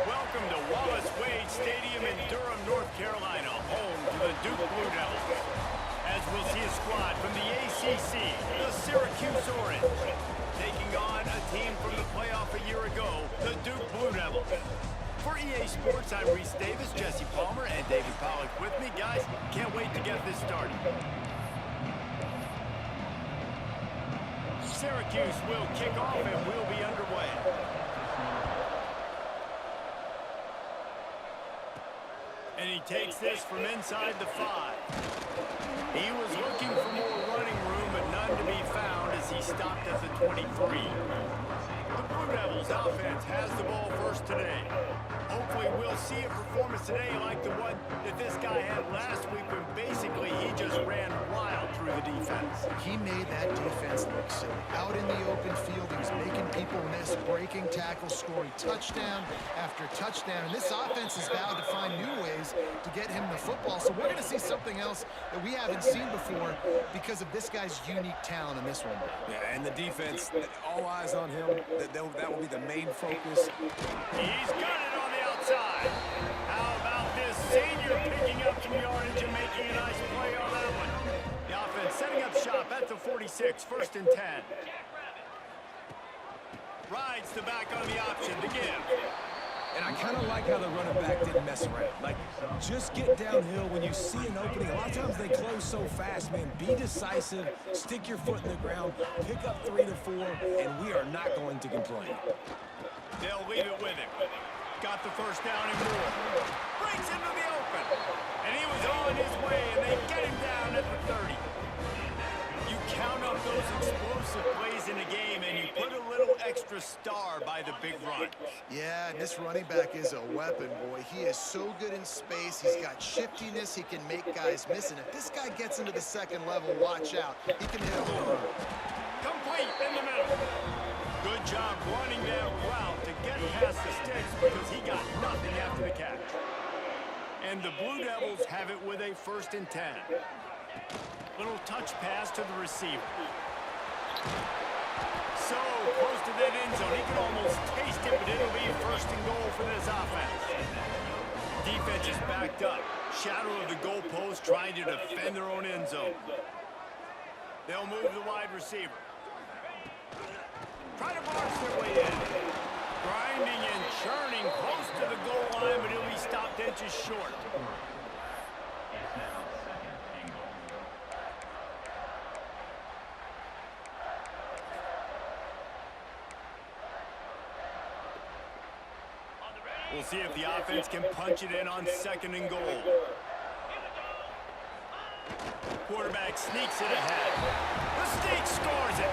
Welcome to Wallace Wade Stadium in Durham, North Carolina, home to the Duke Blue Devils. As we'll see a squad from the ACC, the Syracuse Orange, taking on a team from the playoff a year ago, the Duke Blue Devils. For EA Sports, I'm Reese Davis, Jesse Palmer, and David Pollack with me. Guys, can't wait to get this started. Syracuse will kick off and we'll be underway. And he takes this from inside the 5. He was looking for more running room, but none to be found as he stopped at the 23. The Blue Devils offense has the ball first today. Hopefully we'll see a performance today like the one that this guy had last week when basically he just ran wild through the defense. He made that defense look silly. Out in the open field, he was making people miss, breaking tackles, scoring touchdown after touchdown. And this offense has vowed to find new ways to get him the football. So we're going to see something else that we haven't seen before because of this guy's unique talent in this one. Yeah, and the defense, all eyes on him. That will be the main focus. He's got it on the outside. How about this senior picking up some yardage and making a nice play on that one? The offense setting up shop at the 46, 1st and 10. Rides the back on the option to give. And I kind of like how the running back didn't mess around. Like, just get downhill when you see an opening. A lot of times they close so fast, man. Be decisive, stick your foot in the ground, pick up 3 to 4, and we are not going to complain. They'll leave it with him. Got the first down and more. Breaks into the open. And he was on his way, and they get him down at the 30. You count up those explosive plays in the game, and you put a little extra star by the big run. Yeah, this running back is a weapon, boy. He is so good in space. He's got shiftiness. He can make guys miss. And if this guy gets into the second level, watch out. He can hit a home run. Complete in the middle. Good job running that route to get past the sticks because he got nothing after the catch. And the Blue Devils have it with a 1st and 10. Little touch pass to the receiver. So close to that end zone. He can almost taste it, but it'll be 1st and goal for this offense. Defense is backed up. Shadow of the goalpost trying to defend their own end zone. They'll move the wide receiver. Try to barge their way in. Grinding and churning close to the goal line, but he'll be stopped inches short. We'll see if the offense can punch it in on 2nd and goal. Quarterback sneaks it ahead. The Snake scores it.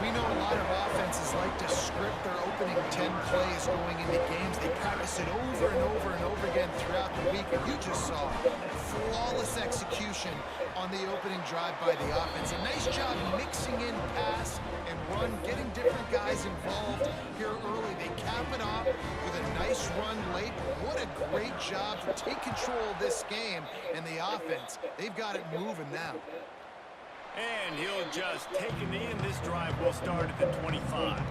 We know a lot of offenses like to script their opening 10 plays going into games. They practice it over and over and over again throughout the week. And you just saw flawless execution on the opening drive by the offense. A nice job mixing in pass and run, getting different guys involved here early. They cap it off with a nice run late. What a great job to take control of this game. And the offense, they've got it moving now. And he'll just take a knee, and this drive will start at the 25.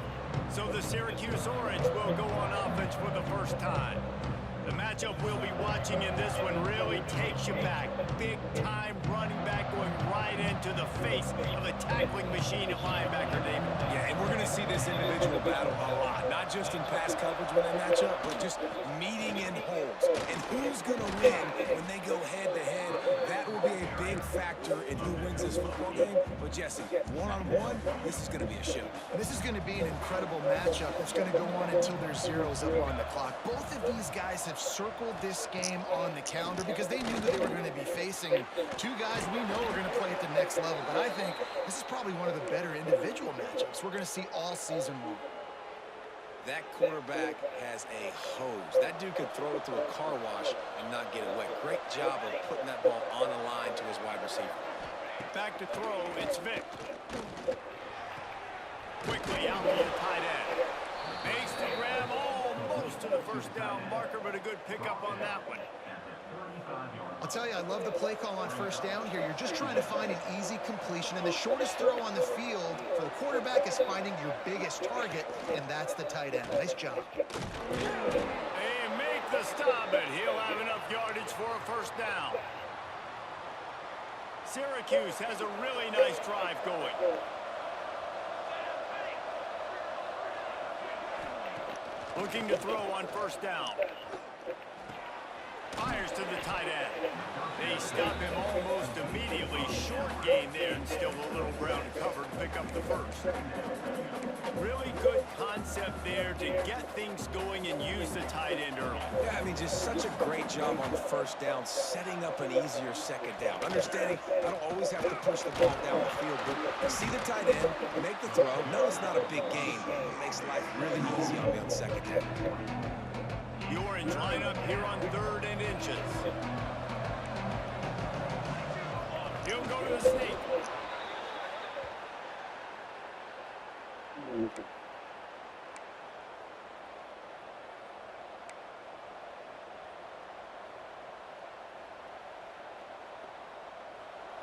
So the Syracuse Orange will go on offense for the first time. The matchup we'll be watching in this one really takes you back. Big-time running back going right into the face of a tackling machine at linebacker, David. Yeah, and we're going to see this individual battle a lot. Not just in pass coverage when they match up, but just meeting in holes. And who's going to win when they go head-to-head? That will be a big factor in who wins this football game. But, Jesse, one-on-one, this is going to be a show. This is going to be an incredible matchup. It's going to go on until there's zeros up on the clock. Both of these guys have circled this game on the calendar because they knew that they were going to be facing two guys we know are going to play at the next level. But I think this is probably one of the better individual matchups we're going to see all season long. That quarterback has a hose. That dude could throw it through a car wash and not get it wet. Great job of putting that ball on the line to his wide receiver. Back to throw, it's Vic. Quickly out to the tight end. Makes the grab almost to the 1st down marker, but a good pickup on that one. I'll tell you, I love the play call on first down here. You're just trying to find an easy completion, and the shortest throw on the field for the quarterback is finding your biggest target, and that's the tight end. Nice job. They make the stop, but he'll have enough yardage for a first down. Syracuse has a really nice drive going. Looking to throw on first down. Fires to the tight end. They stop him almost immediately. Short gain there, and still a little ground covered to pick up the first. Really good concept there to get things going and use the tight end early. Yeah, I mean, just such a great job on the first down, setting up an easier second down. Understanding I don't always have to push the ball down the field, but see the tight end, make the throw. No, it's not a big gain. It makes life really easy on me on second down. The orange lineup here on 3rd and inches. He'll go to the sneak.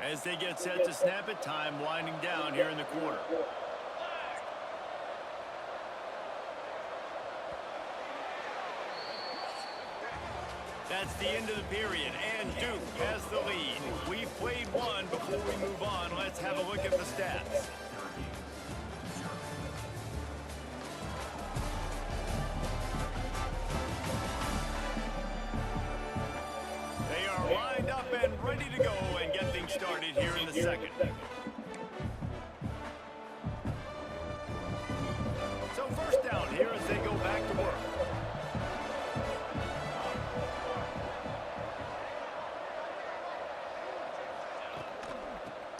As they get set to snap it, time winding down here in the quarter. That's the end of the period, and Duke has the lead. We've played one. Before we move on, let's have a look at the stats. They are lined up and ready to go and get things started here in the second. So first down here as they go back to work.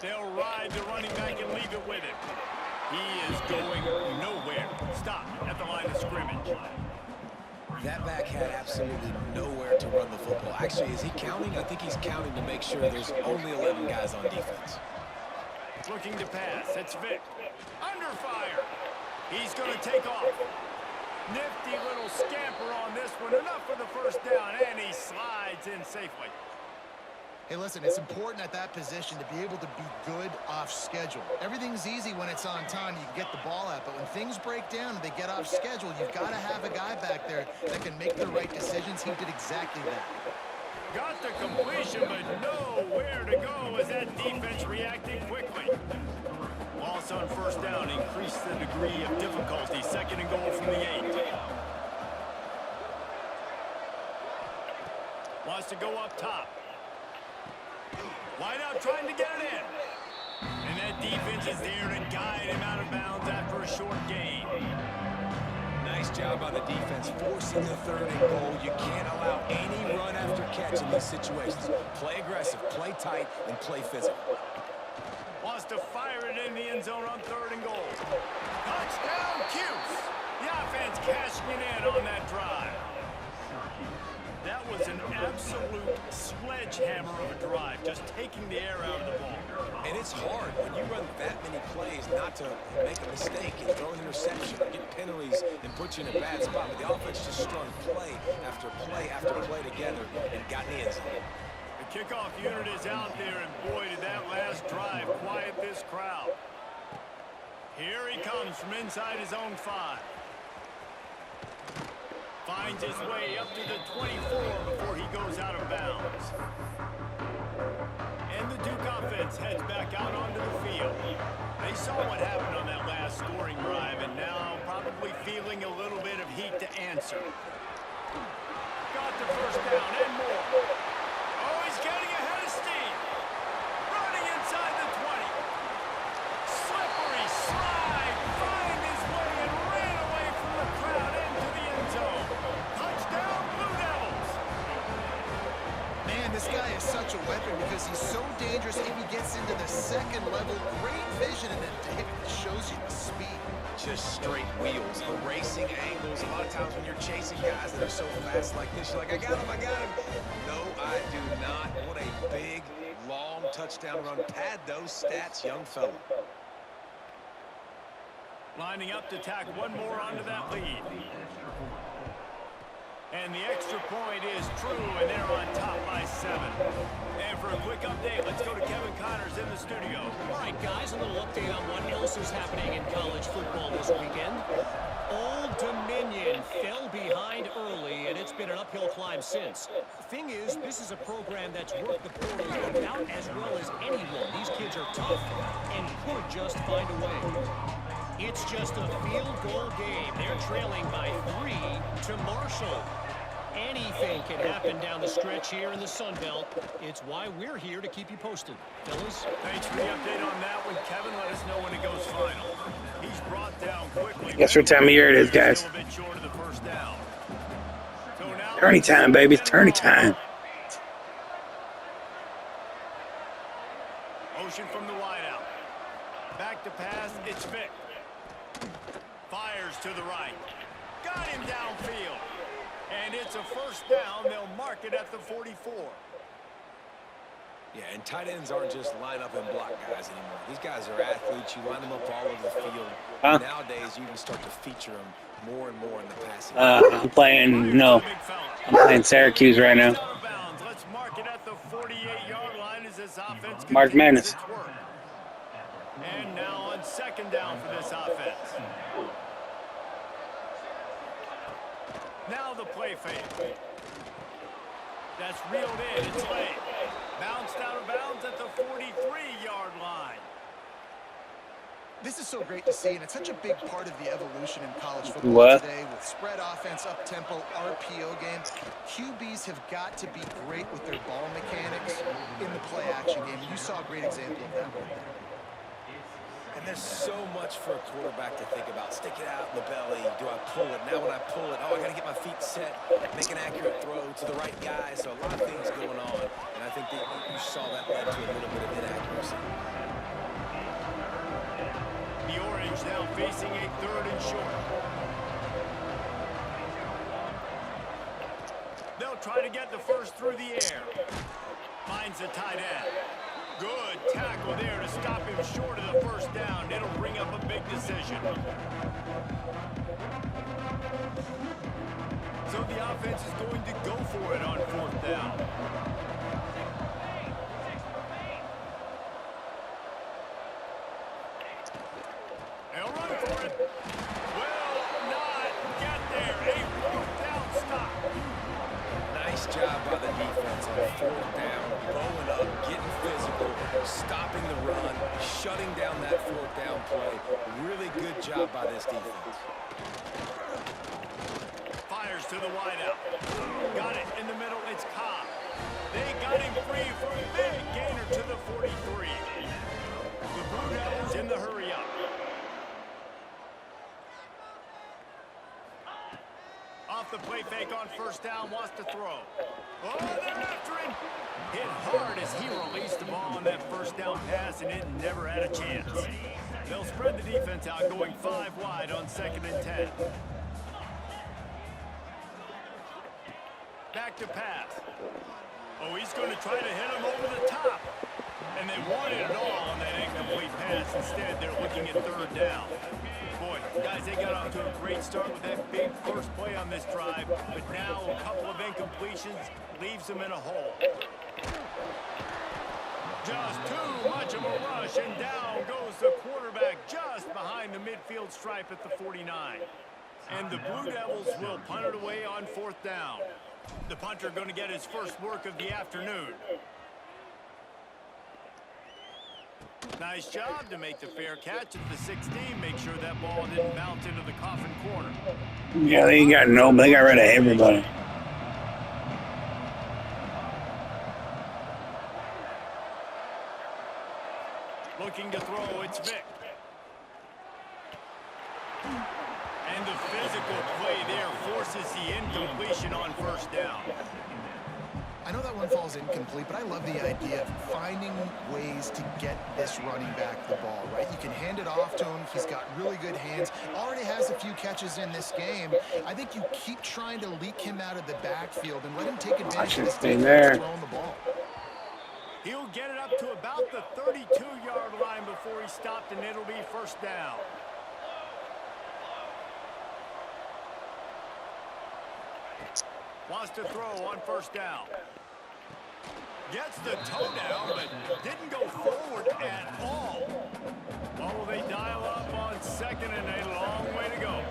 They'll ride the running back and leave it with him. He is going nowhere. Stop at the line of scrimmage. That back had absolutely nowhere to run the football. Actually, is he counting? I think he's counting to make sure there's only 11 guys on defense. Looking to pass. It's Vic. Under fire. He's going to take off. Nifty little scamper on this one. Enough for the first down, and he slides in safely. Hey, listen, it's important at that position to be able to be good off schedule. Everything's easy when it's on time. You can get the ball out, but when things break down and they get off schedule, you've got to have a guy back there that can make the right decisions. He did exactly that. Got the completion, but nowhere to go as that defense reacted quickly. Loss on first down increased the degree of difficulty. 2nd and goal from the 8. Wants to go up top. Wide out trying to get it in. And that defense is there to guide him out of bounds after a short gain. Nice job by the defense, forcing the 3rd and goal. You can't allow any run after catch in these situations. Play aggressive, play tight, and play physical. Wants to fire it in the end zone on 3rd and goal. Touchdown, Cuse. The offense cashing it in on that drive. That was an absolute sledgehammer of a drive, just taking the air out of the ball. And it's hard when you run that many plays not to make a mistake and throw an interception, get penalties, and put you in a bad spot. But the offense just strung play after play after play together and got in the end zone. The kickoff unit is out there, and boy, did that last drive quiet this crowd. Here he comes from inside his own 5. Finds his way up to the 24 before he goes out of bounds. And the Duke offense heads back out onto the field. They saw what happened on that last scoring drive, and now probably feeling a little bit of heat to answer. Got the first down and more. Oh, he's getting ahead of steam. Running inside the 20. Slippery slide. Find his way and ran away from the crowd into the end zone. Touchdown, Blue Devils. Man, this guy is such a weapon because he's so dangerous if he gets into the 2nd level. Great vision, and then it shows you the speed. Just straight wheels, erasing angles. A lot of times when you're chasing guys that are so fast like this, you're like, I got him, I got him. No, I do not. What a big, long touchdown run. Pad those stats, young fella. Lining up to tack one more onto that lead. And the extra point is true, and they're on top by 7. And for a quick update, let's go to Kevin Connors in the studio. All right, guys, a little update on what else is happening in college football this weekend. Old Dominion fell behind early, and it's been an uphill climb since. The thing is, this is a program that's worked the portal about as well as anyone. These kids are tough and could just find a way. It's just a field goal game. They're trailing by 3 to Marshall. Anything can happen down the stretch here in the Sun Belt. It's why we're here to keep you posted. Fellas? Thanks for the update on that one, Kevin. Let us know when it goes final. He's brought down quickly. Guess what time of year it is, guys. Still a bit short of the first down. So now Tourney time, baby. It's tourney time. Motion from the wideout. Back to pass. It's Vic. Fires to the right. Got him downfield. And it's a first down. They'll mark it at the 44. Yeah, and tight ends aren't just line up and block guys anymore. These guys are athletes. You line them up all over the field. Huh? Nowadays, you can start to feature them more and more in the passing. I'm playing, no. I'm playing Syracuse right now. Let's mark it at the 48-yard line as this offense March Madness. continues its work. And now on second down for this offense. Now the play fake. That's reeled in. It's late. Bounced out of bounds at the 43-yard line. This is so great to see, and it's such a big part of the evolution in college football today with spread offense, up-tempo, RPO games. QBs have got to be great with their ball mechanics in the play-action game. You saw a great example of that right there. And there's so much for a quarterback to think about. Stick it out in the belly. Do I pull it? Now when I pull it, oh, I got to get my feet set, make an accurate throw to the right guy. So a lot of things going on. And I think that you saw that led to a little bit of inaccuracy. The Orange now facing a 3rd and short. They'll try to get the first through the air. Finds the tight end. Good tackle there to stop him short of the first down. It'll bring up a big decision. So the offense is going to go for it on 4th down. They'll run for it. Will not get there. A 4th down stop. Nice job by the defense on 4th down, rolling up, getting physical, stopping the run, shutting down that 4th down play. Really good job by this defense. Fires to the wideout. Got it in the middle. It's Cobb. They got him free for a big gainer to the 43. The Blue Devils in the hurry-up. Off the play fake on first down, wants to throw. Oh, they're after him. Hit hard as he released the ball on that first down pass, and it never had a chance. They'll spread the defense out, going 5 wide on 2nd and 10. Back to pass. Oh, he's going to try to hit him over the top. And they wanted it all on that incomplete pass. Instead, they're looking at 3rd down. Boy, guys, they got off to a great start with that big first play on this drive. But now a couple of incompletions leaves them in a hole. Just too much of a rush, and down goes the quarterback just behind the midfield stripe at the 49. And the Blue Devils will punt it away on 4th down. The punter going to get his first work of the afternoon. Nice job to make the fair catch at the 16. Make sure that ball didn't bounce into the coffin corner. Yeah, they got rid of everybody. Looking to throw, it's Vic. And the physical play there forces the incompletion on first down. I know that one falls incomplete, but I love the idea of finding ways to get this running back the ball, right? You can hand it off to him. He's got really good hands. Already has a few catches in this game. I think you keep trying to leak him out of the backfield and let him take advantage of this defense throwing the ball. He'll get it up to about the 32-yard line before he stopped, and it'll be first down. Wants to throw on first down. Gets the toe down, but didn't go forward at all. Oh, they dial up on second and a long way to go.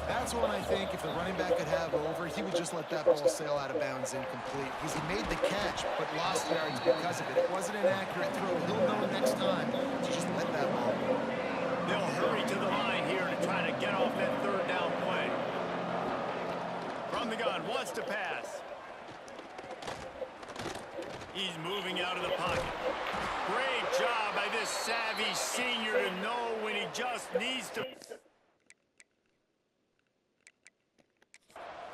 That's one I think if the running back could have over, he would just let that ball sail out of bounds incomplete. He made the catch, but lost yards because of it. It wasn't an accurate throw. He'll know next time to just let that ball go. They'll hurry to the line here to try to get off that third down play. From the gun, wants to pass. He's moving out of the pocket. Great job by this savvy senior to know when he just needs to...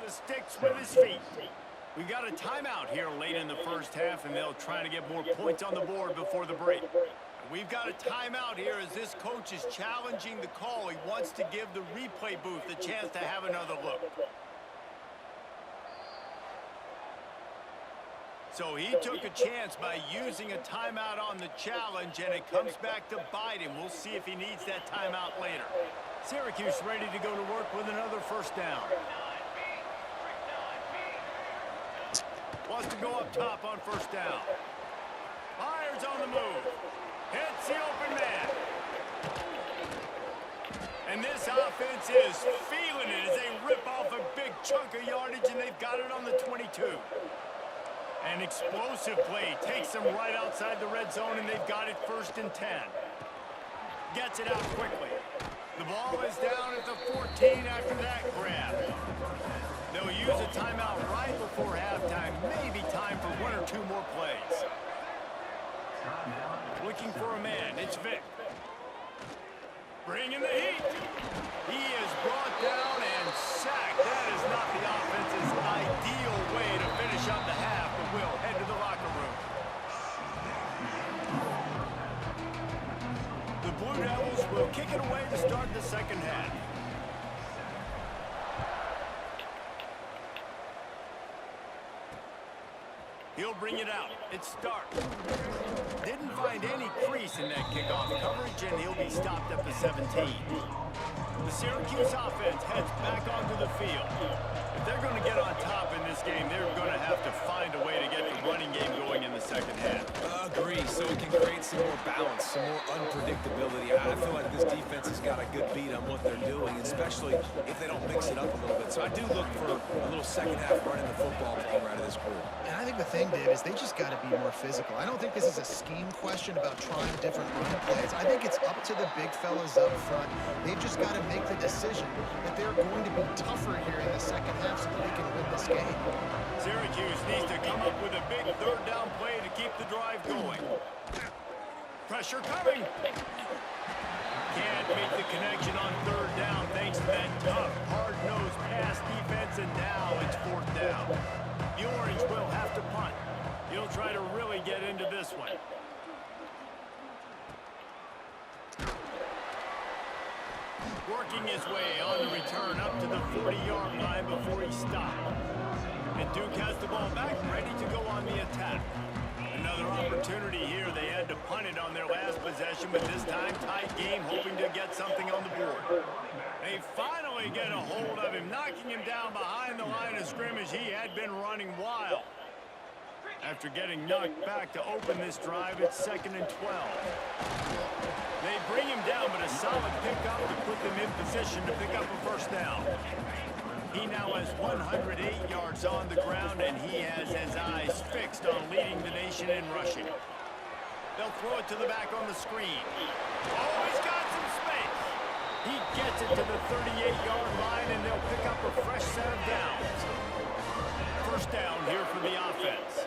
The sticks with his feet. We got a timeout here late in the first half, and they'll try to get more points on the board before the break. We've got a timeout here as this coach is challenging the call. He wants to give the replay booth a chance to have another look. So he took a chance by using a timeout on the challenge, and it comes back to bite him. We'll see if he needs that timeout later. Syracuse ready to go to work with another first down. Wants to go up top on first down. Fires on the move. Hits the open man. And this offense is feeling it as they rip off a big chunk of yardage, and they've got it on the 22. An explosive play takes them right outside the red zone, and they've got it 1st and 10. Gets it out quickly. The ball is down at the 14 after that grab. They'll use a timeout right before halftime. Maybe time for 1 or 2 more plays. Looking for a man. It's Vic. Bringing the heat. He is brought down and sacked. That is not the offense's ideal way to finish up the half, but we'll head to the locker room. The Blue Devils will kick it away to start the second half. He'll bring it out. It's Stark. Didn't find any crease in that kickoff coverage, and he'll be stopped at the 17. The Syracuse offense heads back onto the field. If they're going to get on top in this game, they're going to have to find a way to get the running game going in the second half. Agree, so it can create some more balance, some more unpredictability. I feel like this defense has got a good beat on what they're doing, especially if they don't mix it up a little bit. So I do look for a little second half running the football to come out of this group. And I think the thing, Dave, is they just got to be more physical. I don't think this is a scheme question about trying different run plays. I think it's up to the big fellas up front. They've just got to make the decision that they're going to be tougher here in the second half so that they can win this game. Syracuse needs to come up with a big third down play to keep the drive going. Pressure coming. Can't make the connection on third down thanks to that tough, hard-nosed pass defense, and now it's 4th down. The Orange will have to punt. He'll try to really get into this one. Working his way on the return up to the 40-yard line before he stopped. And Duke has the ball back, ready to go on the attack. Another opportunity here. They had to punt it on their last possession, but this time tight game, hoping to get something on the board. They finally get a hold of him, knocking him down behind the line of scrimmage. He had been running wild. After getting knocked back to open this drive, it's 2nd and 12. They bring him down, but a solid pickup to put them in position to pick up a first down. He now has 108 yards on the ground, and he has his eyes fixed on leading the nation in rushing. They'll throw it to the back on the screen. Oh, he's got some space. He gets it to the 38-yard line, and they'll pick up a fresh set of downs. First down here for the offense.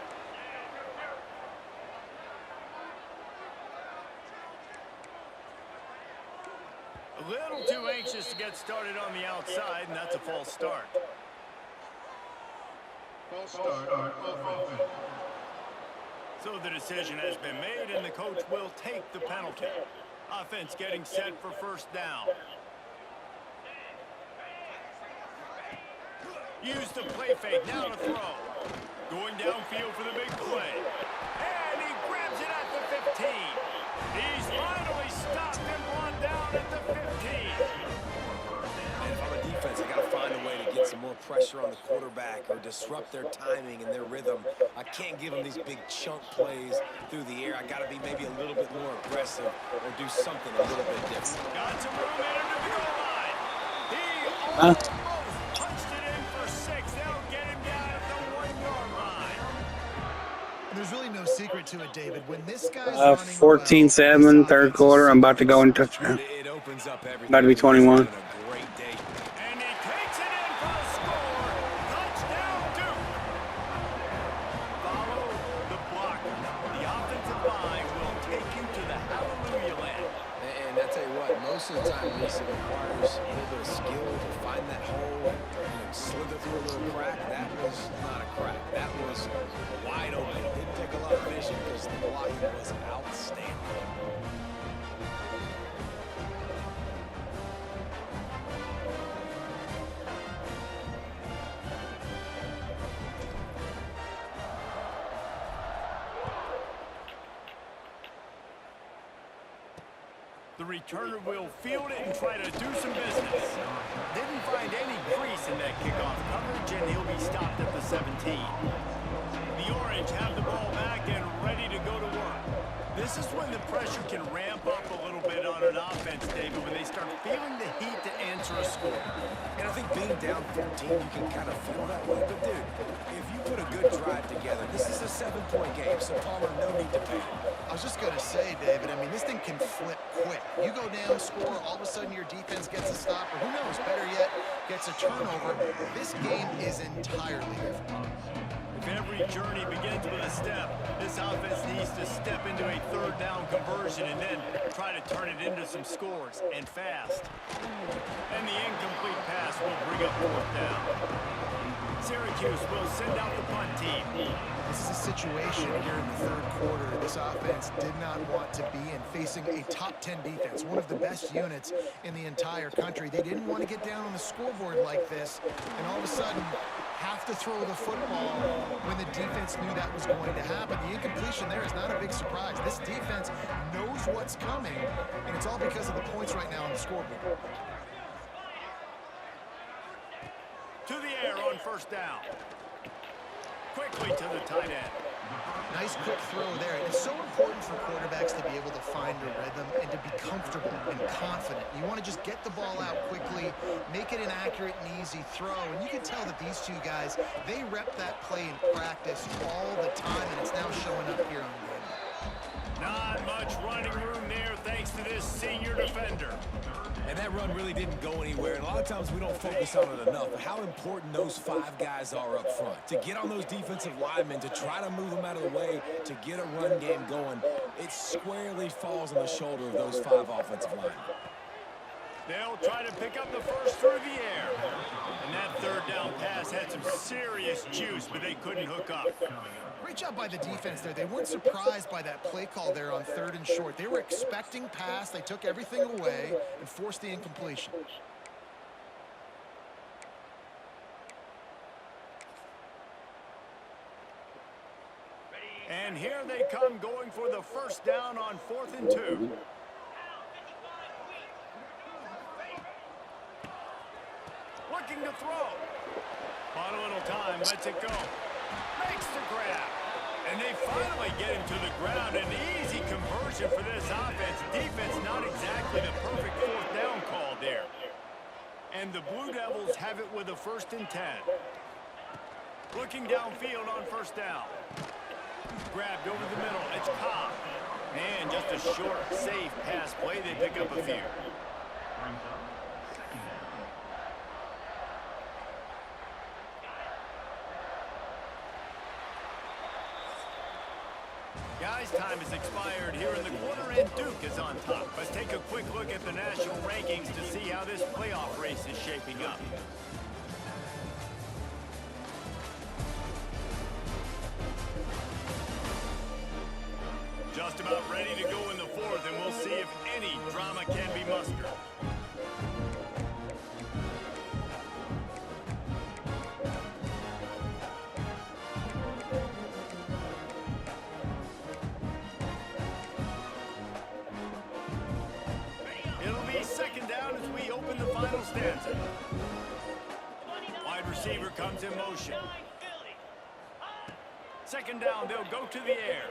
A little too anxious to get started on the outside, and that's a false start. False start. So the decision has been made, and the coach will take the penalty. Offense getting set for first down. Use the play fake, now to throw. Going downfield for the big play. And he grabs it at the 15. He's finally stopped and brought down at the 15. And if I'm a defense, I got to find a way to get some more more pressure on the quarterback or disrupt their timing and their rhythm. I can't give them these big chunk plays through the air. I got to be maybe a little bit more aggressive or do something a little bit different. Got some room in him to the goal line. He Huh? almost punched it in for 6. They'll get him down at the 1-yard line. There's really no secret to it, David. When this guy's 14-7, third quarter. I'm about to go into touchdown. It opens up everything. About to be 21. He's having a great day. And he takes it in for a score. Touchdown, Duke. Follow the block. The offensive line will take you to the hallelujah land. And I tell you what, most of the time, Lisa, it requires a little bit of skill to find that hole and slither through a little crack. That was not a crack. That was wide open. It didn't take a lot of vision because the blocking was outstanding. The returner will field it and try to do some business. Didn't find any crease in that kickoff coverage, and he'll be stopped at the 17. The Orange have the ball back and ready to go to work. This is when the pressure can ramp up a little bit on an offense, David, when they start feeling the heat to answer a score. And I think being down 14, you can kind of feel that way. But, dude, if you put a good drive together, this is a 7-point game, so Palmer, no need to panic. I was just going to say, David, I mean, this thing can flip quick. You go down, score, all of a sudden your defense gets a stop, or who knows, better yet, gets a turnover. This game is entirely different. If every journey begins with a step, this offense needs to step into a third down conversion and then try to turn it into some scores, and fast. And the incomplete pass will bring up 4th down. Syracuse will send out the punt team. This is a situation here in the third quarter this offense did not want to be in, facing a top 10 defense, one of the best units in the entire country. They didn't want to get down on the scoreboard like this, and all of a sudden have to throw the football when the defense knew that was going to happen. The incompletion there is not a big surprise. This defense knows what's coming, and it's all because of the points right now on the scoreboard. To the air on 1st down. Quickly to the tight end. Nice quick throw there. It's so important for quarterbacks to be able to find a rhythm and to be comfortable and confident. You want to just get the ball out quickly, make it an accurate and easy throw. And you can tell that these two guys, they rep that play in practice all the time, and it's now showing up here on the game. Not much running room there thanks to this senior defender. And that run really didn't go anywhere. And a lot of times we don't focus on it enough. But how important those 5 guys are up front. To get on those defensive linemen, to try to move them out of the way, to get a run game going, it squarely falls on the shoulder of those 5 offensive linemen. They'll try to pick up the first through the air. And that 3rd down pass had some serious juice, but they couldn't hook up. Great job by the defense there. They weren't surprised by that play call there on 3rd and short. They were expecting pass. They took everything away and forced the incompletion. And here they come going for the 1st down on 4th and 2. Looking to throw. On a little time, lets it go. Makes the grab. And they finally get him to the ground. An easy conversion for this offense. Defense not exactly the perfect 4th down call there. And the Blue Devils have it with a 1st and 10. Looking downfield on 1st down. Grabbed over the middle. It's Cobb. And just a short, safe pass play. They pick up a few. Guys, time has expired here in the quarter, and Duke is on top. Let's take a quick look at the national rankings to see how this playoff race is shaping up. Just about ready to go in the 4th, and we'll see if any drama can be mustered. receiver comes in motion. Second down, they'll go to the air.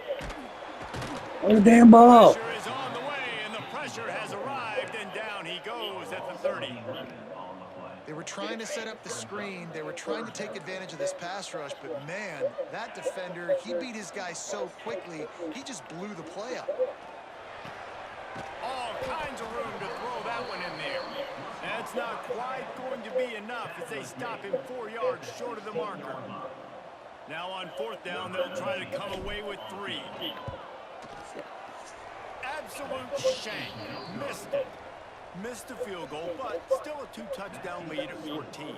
Oh, the damn ball. Pressure is on the way, and the pressure has arrived, and down he goes at the 30. They were trying to set up the screen. They were trying to take advantage of this pass rush, but man, that defender, he beat his guy so quickly, he just blew the play up. All kinds of room to throw that one in there. That's not quite going to be enough as they stop him 4 yards short of the marker. Now on fourth down, they'll try to come away with 3. Absolute shank. Missed it. Missed the field goal, but still a 2-touchdown lead at 14.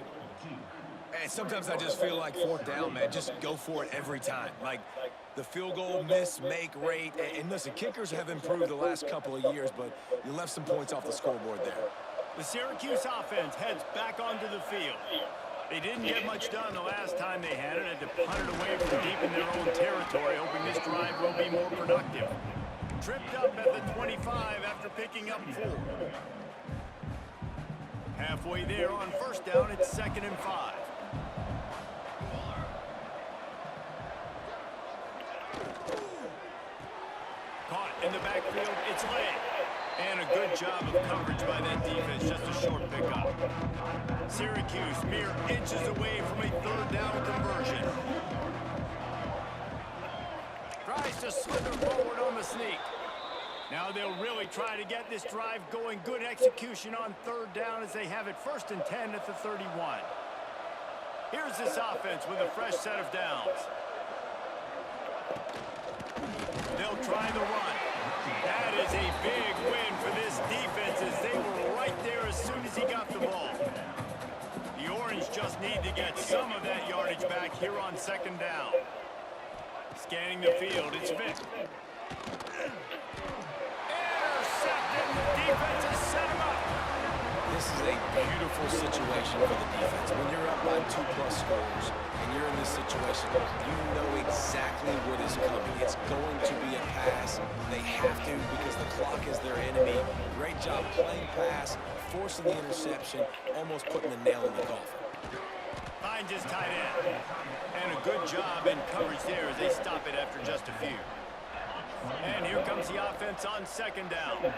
And sometimes I just feel like fourth down, man. Just go for it every time. Like the field goal miss, make rate. And listen, kickers have improved the last couple of years, but you left some points off the scoreboard there. The Syracuse offense heads back onto the field. They didn't get much done the last time they had it. Had to punt it away from deep in their own territory, hoping this drive will be more productive. Tripped up at the 25 after picking up 4. Halfway there on first down, it's 2nd and 5. Caught in the backfield, it's late. And a good job of coverage by that defense, just a short pickup. Syracuse mere inches away from a 3rd down conversion. Tries to slither forward on the sneak. Now they'll really try to get this drive going. Good execution on 3rd down as they have it 1st and 10 at the 31. Here's this offense with a fresh set of downs. They'll try the run. That is a big win for this defense as they were right there as soon as he got the ball. The Orange just need to get some of that yardage back here on 2nd down. Scanning the field, it's Vick. Intercepted, the defense has set him up. This is a beautiful situation for the defense. When you're up by 2+ scores and you're in this situation, you know exactly what is coming. It's going to be a pass. They have to because the clock is their enemy. Great job playing pass, forcing the interception, almost putting the nail in the coffin. Finds his tight end. And a good job in coverage there as they stop it after just a few. And here comes the offense on 2nd down.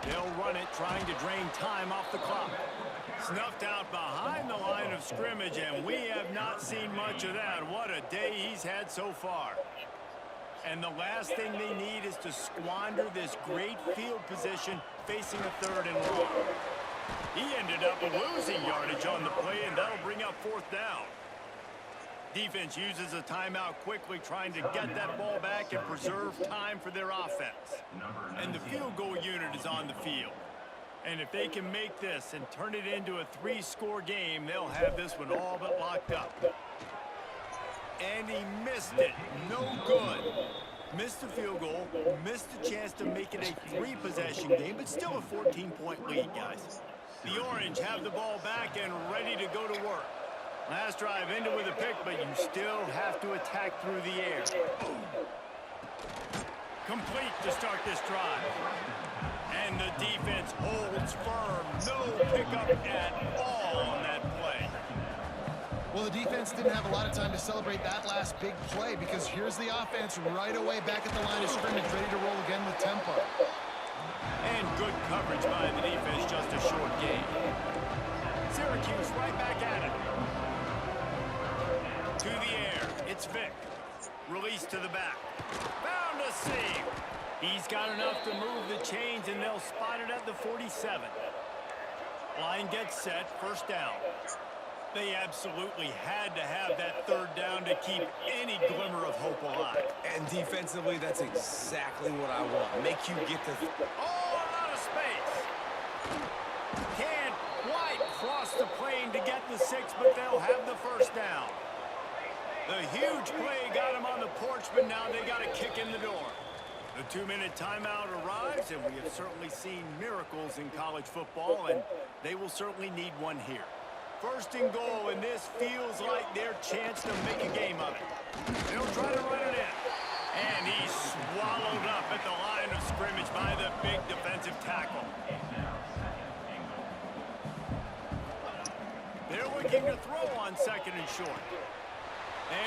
They'll run it, trying to drain time off the clock. Snuffed out behind the line of scrimmage, and we have not seen much of that. What a day he's had so far. And the last thing they need is to squander this great field position facing a 3rd and long. He ended up losing yardage on the play, and that'll bring up 4th down. Defense uses a timeout quickly, trying to get that ball back and preserve time for their offense. And the field goal unit is on the field. And if they can make this and turn it into a 3-score game, they'll have this one all but locked up. And he missed it. No good. Missed the field goal, missed the chance to make it a 3-possession game, but still a 14-point lead, guys. The Orange have the ball back and ready to go to work. Last drive ended with a pick, but you still have to attack through the air. Complete to start this drive. And the defense holds firm. No pickup at all on that play. Well, the defense didn't have a lot of time to celebrate that last big play because here's the offense right away back at the line of scrimmage, ready to roll again with tempo. And good coverage by the defense, just a short gain. Syracuse right back at it. To the air, it's Vick. Release to the back. Found a seam. He's got enough to move the chains, and they'll spot it at the 47. Line gets set, 1st down. They absolutely had to have that 3rd down to keep any glimmer of hope alive. And defensively, that's exactly what I want. Make you get the... Oh, a lot of space. Can't quite cross the plane to get the 6, but they'll have the 1st down. The huge play got him on the porch, but now they got a kick in the door. The 2-minute timeout arrives, and we have certainly seen miracles in college football, and they will certainly need one here. 1st and goal, and this feels like their chance to make a game of it. They'll try to run it in. And he's swallowed up at the line of scrimmage by the big defensive tackle. looking to throw on 2nd and short.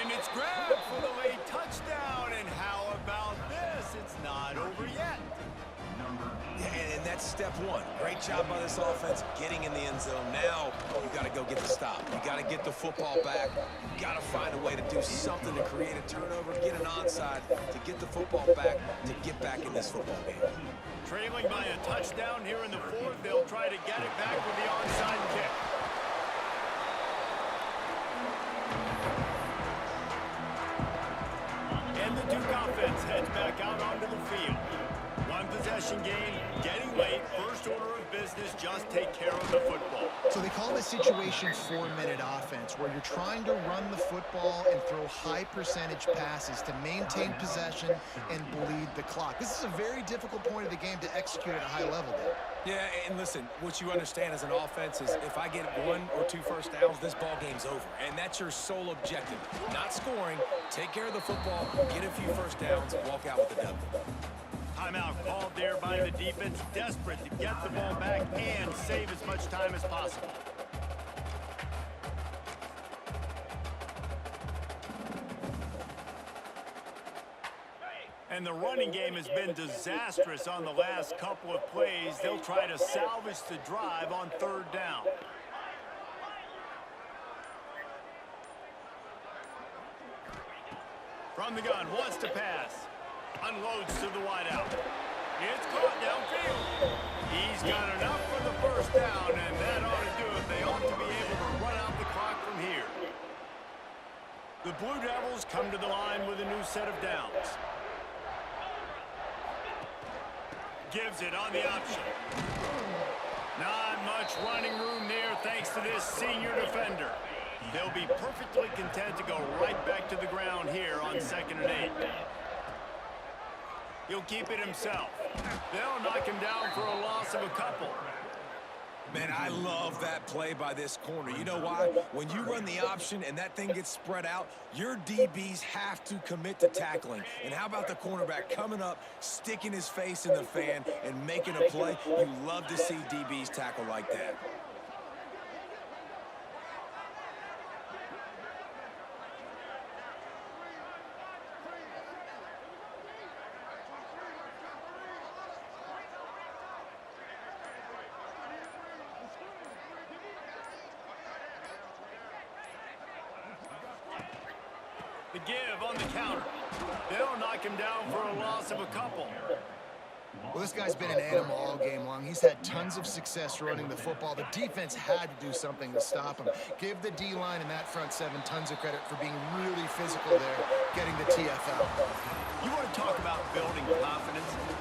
And it's grabbed for the late touchdown. And how about this? It's not over yet. Yeah, and that's step one. Great job by this offense getting in the end zone. Now you got to go get the stop. You got to get the football back. You got to find a way to do something to create a turnover, get an onside, to get the football back, to get back in this football game. Trailing by a touchdown here in the 4th. They'll try to get it back with the onside kick. And the Duke offense heads back out onto the field. One possession game, getting late. First order of business, just take care of the football. So they call this situation 4-minute offense, where you're trying to run the football and throw high percentage passes to maintain possession and bleed the clock. This is a very difficult point of the game to execute at a high level, Dave. Yeah, and listen, what you understand as an offense is if I get 1 or 2 first downs, this ball game's over. And that's your sole objective. Not scoring, take care of the football, get a few first downs, walk out with the W. Timeout called there by the defense, desperate to get the ball back and save as much time as possible. And the running game has been disastrous on the last couple of plays. They'll try to salvage the drive on 3rd down. From the gun, wants to pass. Unloads to the wideout. It's caught downfield. He's got enough for the first down, and that ought to do it. They ought to be able to run out the clock from here. The Blue Devils come to the line with a new set of downs. Gives it on the option. Not much running room there thanks to this senior defender. They'll be perfectly content to go right back to the ground here on 2nd and 8. He'll keep it himself. They'll knock him down for a loss of a couple. Man, I love that play by this corner. You know why? When you run the option and that thing gets spread out, your DBs have to commit to tackling. And how about the cornerback coming up, sticking his face in the fan, and making a play? You love to see DBs tackle like that. The give on the counter. They'll knock him down for a loss of a couple. Well, this guy's been an animal all game long. He's had tons of success running the football. The defense had to do something to stop him. Give the D-line and that front 7 tons of credit for being really physical there, getting the TFL. You want to talk about building confidence?